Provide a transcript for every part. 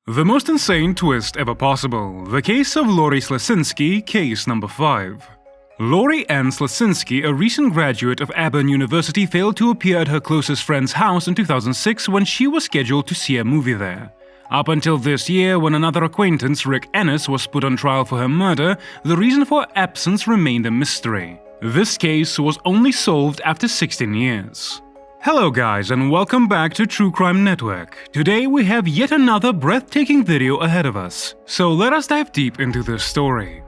The most insane twist ever possible. The case of Ann Slesinski, case number 5. Ann Slesinski, a recent graduate of Auburn University, failed to appear at her closest friend's house in 2006 when she was scheduled to see a movie there. Up until this year, when another acquaintance, Ennis, was put on trial for her murder, the reason for her absence remained a mystery. This case was only solved after 16 years. Hello guys, and welcome back to True Crime Network. Today we have yet another breathtaking video ahead of us. So let us dive deep into this story.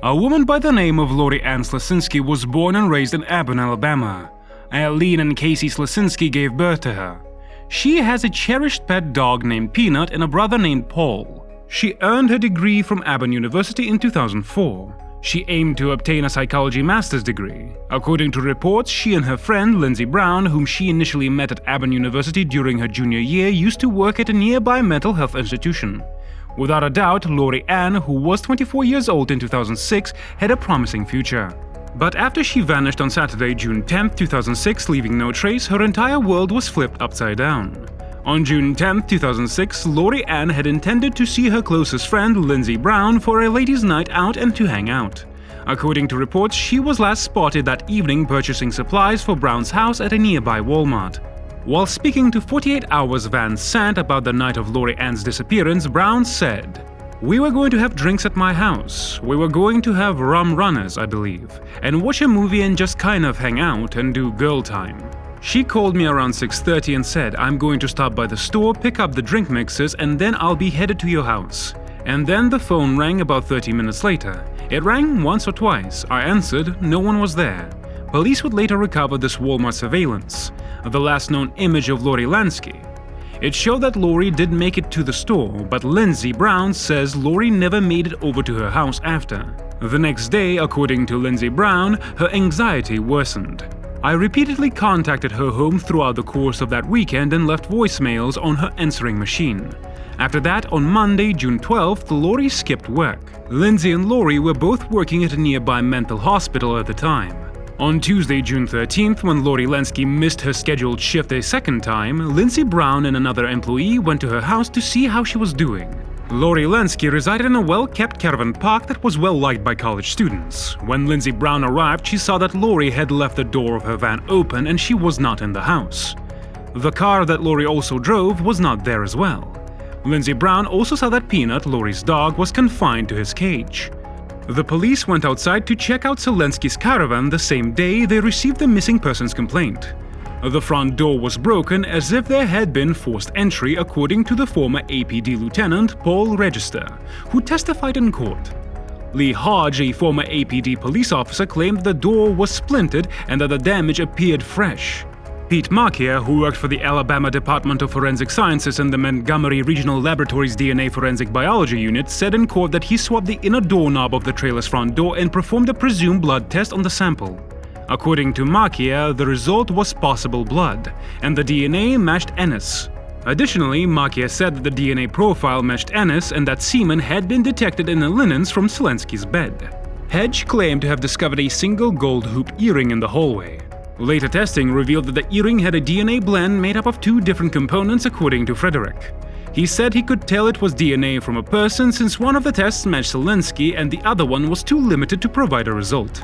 A woman by the name of Ann Slesinski was born and raised in Auburn, Alabama. Eileen and Casey Slesinski gave birth to her. She has a cherished pet dog named Peanut and a brother named Paul. She earned her degree from Auburn University in 2004. She aimed to obtain a psychology master's degree. According to reports, she and her friend Lindsey Brown, whom she initially met at Auburn University during her junior year, used to work at a nearby mental health institution. Without a doubt, Ann, who was 24 years old in 2006, had a promising future. But after she vanished on Saturday, June 10, 2006, leaving no trace, her entire world was flipped upside down. On June 10, 2006, Ann had intended to see her closest friend, Lindsey Brown, for a ladies' night out and to hang out. According to reports, she was last spotted that evening purchasing supplies for Brown's house at a nearby Walmart. While speaking to 48 Hours Van Sant about the night of Ann's disappearance, Brown said, "We were going to have drinks at my house. We were going to have rum runners, I believe, and watch a movie and just kind of hang out and do girl time. She called me around 6:30 and said, I'm going to stop by the store, pick up the drink mixes, and then I'll be headed to your house. And then the phone rang about 30 minutes later. It rang once or twice. I answered, no one was there. Police would later recover this Walmart surveillance, the last known image of Lori Lansky. It showed that Lori did make it to the store, but Lindsey Brown says Lori never made it over to her house after. The next day, according to Lindsey Brown, her anxiety worsened. I repeatedly contacted her home throughout the course of that weekend and left voicemails on her answering machine. After that, on Monday, June 12th, Lori skipped work. Lindsey and Lori were both working at a nearby mental hospital at the time. On Tuesday, June 13th, when Lori Lansky missed her scheduled shift a second time, Lindsey Brown and another employee went to her house to see how she was doing. Lori Lansky resided in a well-kept caravan park that was well-liked by college students. When Lindsey Brown arrived, she saw that Lori had left the door of her van open and she was not in the house. The car that Lori also drove was not there as well. Lindsey Brown also saw that Peanut, Lori's dog, was confined to his cage. The police went outside to check out Slesinski's caravan the same day they received the missing persons complaint. The front door was broken as if there had been forced entry, according to the former APD Lieutenant Paul Register, who testified in court. Lee Hodge, a former APD police officer, claimed the door was splintered and that the damage appeared fresh. Pete Markia, who worked for the Alabama Department of Forensic Sciences and the Montgomery Regional Laboratory's DNA Forensic Biology Unit, said in court that he swabbed the inner doorknob of the trailer's front door and performed a presumed blood test on the sample. According to Markia, the result was possible blood, and the DNA matched Ennis. Additionally, Markia said that the DNA profile matched Ennis and that semen had been detected in the linens from Slesinski's bed. Hedge claimed to have discovered a single gold hoop earring in the hallway. Later testing revealed that the earring had a DNA blend made up of 2 different components, according to Frederick. He said he could tell it was DNA from a person since one of the tests matched Slesinski and the other one was too limited to provide a result.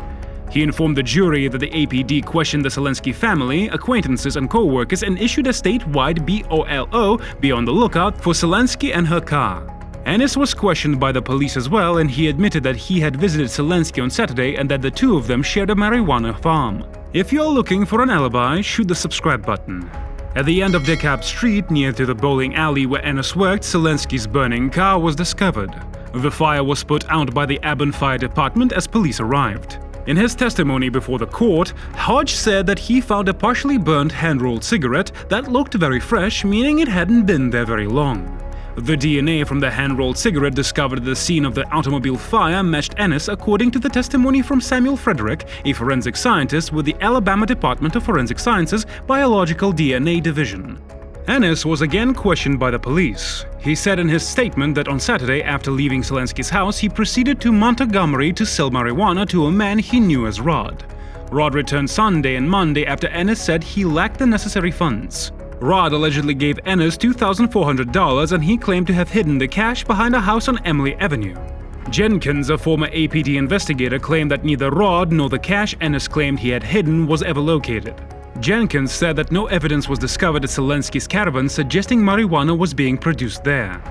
He informed the jury that the APD questioned the Slesinski family, acquaintances, and co-workers and issued a statewide BOLO, be on the lookout, for Slesinski and her car. Ennis was questioned by the police as well, and he admitted that he had visited Slesinski on Saturday and that the two of them shared a marijuana farm. If you're looking for an alibi, shoot the subscribe button. At the end of DeKalb Street, near to the bowling alley where Ennis worked, Slesinski's burning car was discovered. The fire was put out by the Auburn Fire Department as police arrived. In his testimony before the court, Hodge said that he found a partially burnt hand-rolled cigarette that looked very fresh, meaning it hadn't been there very long. The DNA from the hand-rolled cigarette discovered at the scene of the automobile fire matched Ennis, according to the testimony from Samuel Frederick, a forensic scientist with the Alabama Department of Forensic Sciences Biological DNA Division. Ennis was again questioned by the police. He said in his statement that on Saturday, after leaving Slesinski's house, he proceeded to Montgomery to sell marijuana to a man he knew as Rod. Rod returned Sunday and Monday after Ennis said he lacked the necessary funds. Rod allegedly gave Ennis $2,400 and he claimed to have hidden the cash behind a house on Emily Avenue. Jenkins, a former APD investigator, claimed that neither Rod nor the cash Ennis claimed he had hidden was ever located. Jenkins said that no evidence was discovered at Slesinski's caravan suggesting marijuana was being produced there.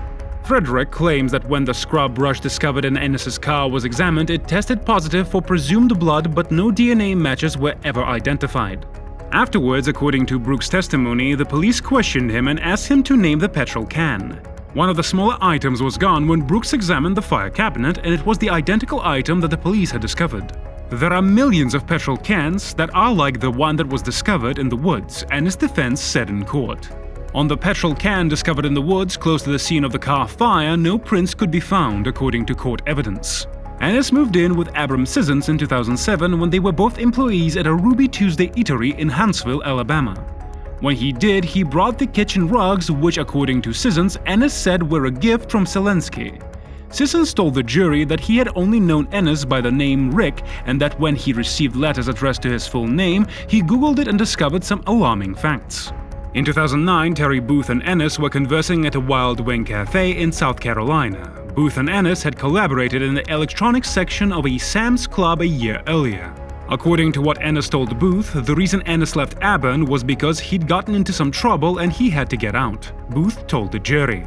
Frederick claims that when the scrub brush discovered in Ennis's car was examined, it tested positive for presumed blood, but no DNA matches were ever identified. Afterwards, according to Brooks' testimony, the police questioned him and asked him to name the petrol can. One of the smaller items was gone when Brooks examined the fire cabinet, and it was the identical item that the police had discovered. There are millions of petrol cans that are like the one that was discovered in the woods, Ennis' defense said in court. On the petrol can discovered in the woods close to the scene of the car fire, no prints could be found, according to court evidence. Ennis moved in with Auburn University in 2007 when they were both employees at a Ruby Tuesday eatery in Huntsville, Alabama. When he did, he brought the kitchen rugs, which, according to Sissons, Ennis said were a gift from Slesinski. Sissons told the jury that he had only known Ennis by the name Rick, and that when he received letters addressed to his full name, he Googled it and discovered some alarming facts. In 2009, Terry Booth and Ennis were conversing at a Wild Wing cafe in South Carolina. Booth and Ennis had collaborated in the electronics section of a Sam's Club a year earlier. According to what Ennis told Booth, the reason Ennis left Auburn was because he'd gotten into some trouble and he had to get out, Booth told the jury.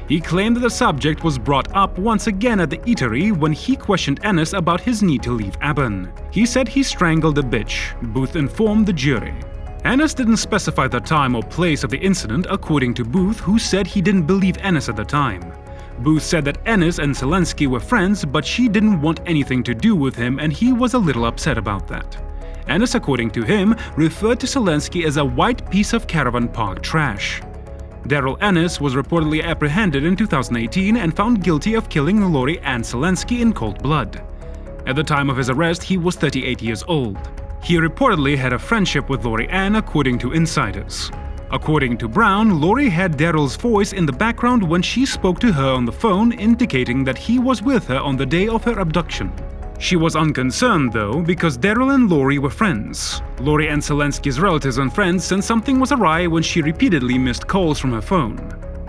He claimed that the subject was brought up once again at the eatery when he questioned Ennis about his need to leave Auburn. He said he strangled a bitch, Booth informed the jury. Ennis didn't specify the time or place of the incident, according to Booth, who said he didn't believe Ennis at the time. Booth said that Ennis and Slesinski were friends, but she didn't want anything to do with him and he was a little upset about that. Ennis, according to him, referred to Slesinski as a white piece of caravan park trash. Daryl Ennis was reportedly apprehended in 2018 and found guilty of killing Lori Ann Slesinski in cold blood. At the time of his arrest, he was 38 years old. He reportedly had a friendship with Lori Ann, according to insiders. According to Brown, Lori had Daryl's voice in the background when she spoke to her on the phone, indicating that he was with her on the day of her abduction. She was unconcerned, though, because Daryl and Lori were friends. Lori and Slesinski's relatives and friends said something was awry when she repeatedly missed calls from her phone.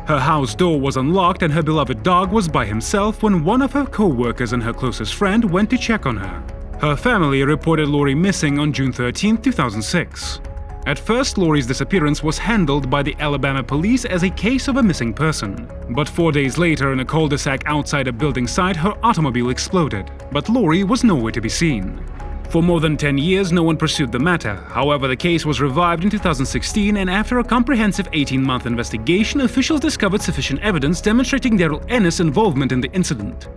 Her house door was unlocked and her beloved dog was by himself when one of her co-workers and her closest friend went to check on her. Her family reported Lori missing on June 13, 2006. At first, Lori's disappearance was handled by the Alabama police as a case of a missing person. But 4 days later, in a cul-de-sac outside a building site, her automobile exploded. But Lori was nowhere to be seen. For more than 10 years, no one pursued the matter. However, the case was revived in 2016, and after a comprehensive 18-month investigation, officials discovered sufficient evidence demonstrating Daryl Ennis' involvement in the incident.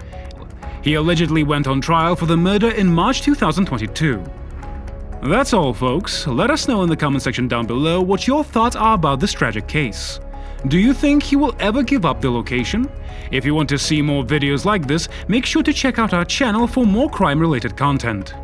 He allegedly went on trial for the murder in March 2022. That's all, folks. Let us know in the comment section down below what your thoughts are about this tragic case. Do you think he will ever give up the location? If you want to see more videos like this, make sure to check out our channel for more crime-related content.